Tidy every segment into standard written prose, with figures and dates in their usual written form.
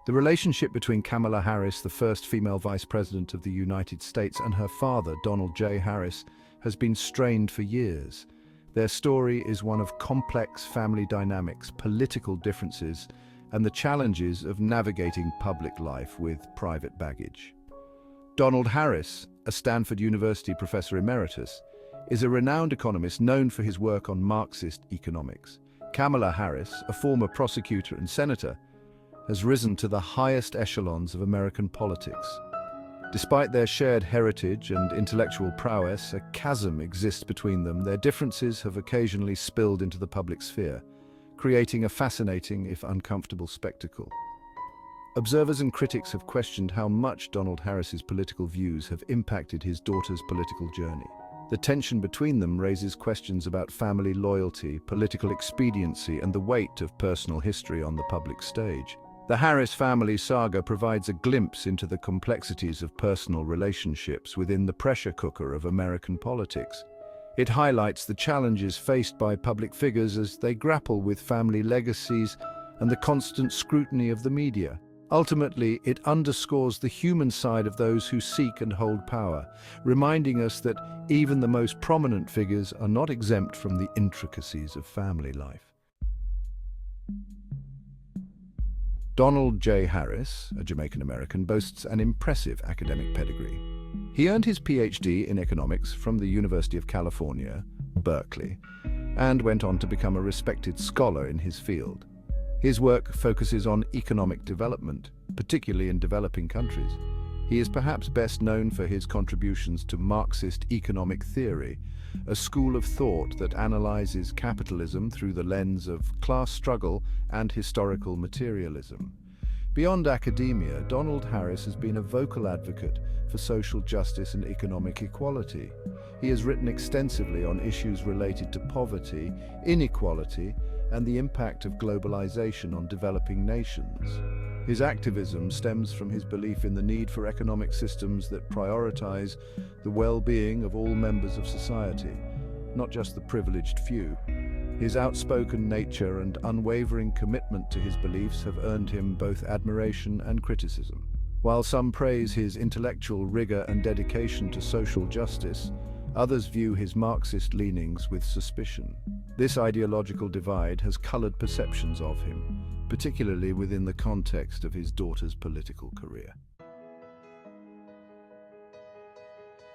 The relationship between Kamala Harris, the first female vice president of the United States, and her father, Donald J. Harris, has been strained for years. Their story is one of complex family dynamics, political differences, and the challenges of navigating public life with private baggage. Donald Harris, a Stanford University professor emeritus, is a renowned economist known for his work on Marxist economics. Kamala Harris, a former prosecutor and senator, has risen to the highest echelons of American politics. Despite their shared heritage and intellectual prowess, a chasm exists between them. Their differences have occasionally spilled into the public sphere, creating a fascinating, if uncomfortable, spectacle. Observers and critics have questioned how much Donald Harris's political views have impacted his daughter's political journey. The tension between them raises questions about family loyalty, political expediency, and the weight of personal history on the public stage. The Harris family saga provides a glimpse into the complexities of personal relationships within the pressure cooker of American politics. It highlights the challenges faced by public figures as they grapple with family legacies and the constant scrutiny of the media. Ultimately, it underscores the human side of those who seek and hold power, reminding us that even the most prominent figures are not exempt from the intricacies of family life. Donald J. Harris, a Jamaican-American, boasts an impressive academic pedigree. He earned his PhD in economics from the University of California, Berkeley, and went on to become a respected scholar in his field. His work focuses on economic development, particularly in developing countries. He is perhaps best known for his contributions to Marxist economic theory, a school of thought that analyzes capitalism through the lens of class struggle and historical materialism. Beyond academia, Donald Harris has been a vocal advocate for social justice and economic equality. He has written extensively on issues related to poverty, inequality, and the impact of globalization on developing nations. His activism stems from his belief in the need for economic systems that prioritize the well-being of all members of society, not just the privileged few. His outspoken nature and unwavering commitment to his beliefs have earned him both admiration and criticism. While some praise his intellectual rigor and dedication to social justice, others view his Marxist leanings with suspicion. This ideological divide has colored perceptions of him, particularly within the context of his daughter's political career.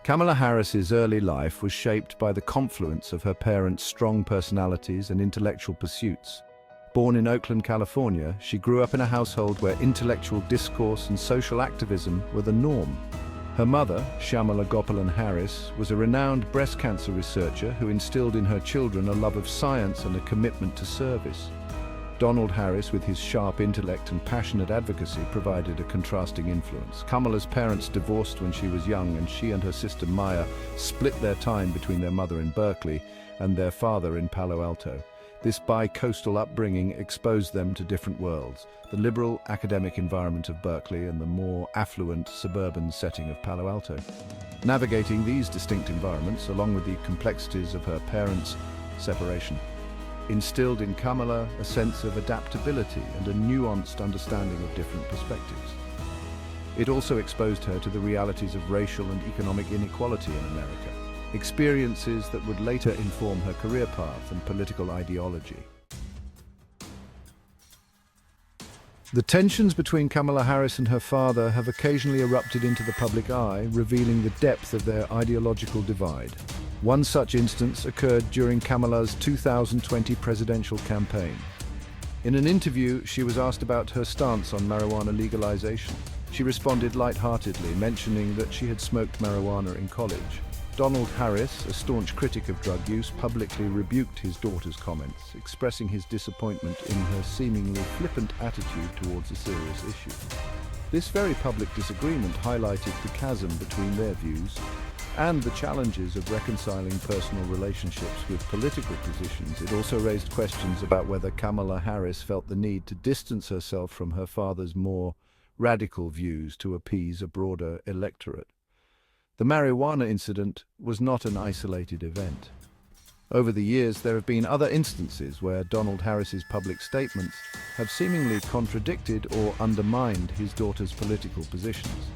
Kamala Harris's early life was shaped by the confluence of her parents' strong personalities and intellectual pursuits. Born in Oakland, California, she grew up in a household where intellectual discourse and social activism were the norm. Her mother, Kamala Harris, was a renowned breast cancer researcher who instilled in her children a love of science and a commitment to service. Donald Harris, with his sharp intellect and passionate advocacy, provided a contrasting influence. Kamala's parents divorced when she was young, and she and her sister Maya split their time between their mother in Berkeley and their father in Palo Alto. This bi-coastal upbringing exposed them to different worlds, the liberal academic environment of Berkeley and the more affluent suburban setting of Palo Alto. Navigating these distinct environments, along with the complexities of her parents' separation, instilled in Kamala a sense of adaptability and a nuanced understanding of different perspectives. It also exposed her to the realities of racial and economic inequality in America, experiences that would later inform her career path and political ideology. The tensions between Kamala Harris and her father have occasionally erupted into the public eye, revealing the depth of their ideological divide. One such instance occurred during Kamala's 2020 presidential campaign. In an interview, she was asked about her stance on marijuana legalization. She responded lightheartedly, mentioning that she had smoked marijuana in college. Donald Harris, a staunch critic of drug use, publicly rebuked his daughter's comments, expressing his disappointment in her seemingly flippant attitude towards a serious issue. This very public disagreement highlighted the chasm between their views and the challenges of reconciling personal relationships with political positions. It also raised questions about whether Kamala Harris felt the need to distance herself from her father's more radical views to appease a broader electorate. The marijuana incident was not an isolated event. Over the years, there have been other instances where Donald Harris's public statements have seemingly contradicted or undermined his daughter's political positions.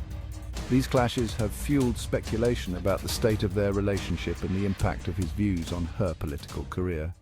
These clashes have fueled speculation about the state of their relationship and the impact of his views on her political career.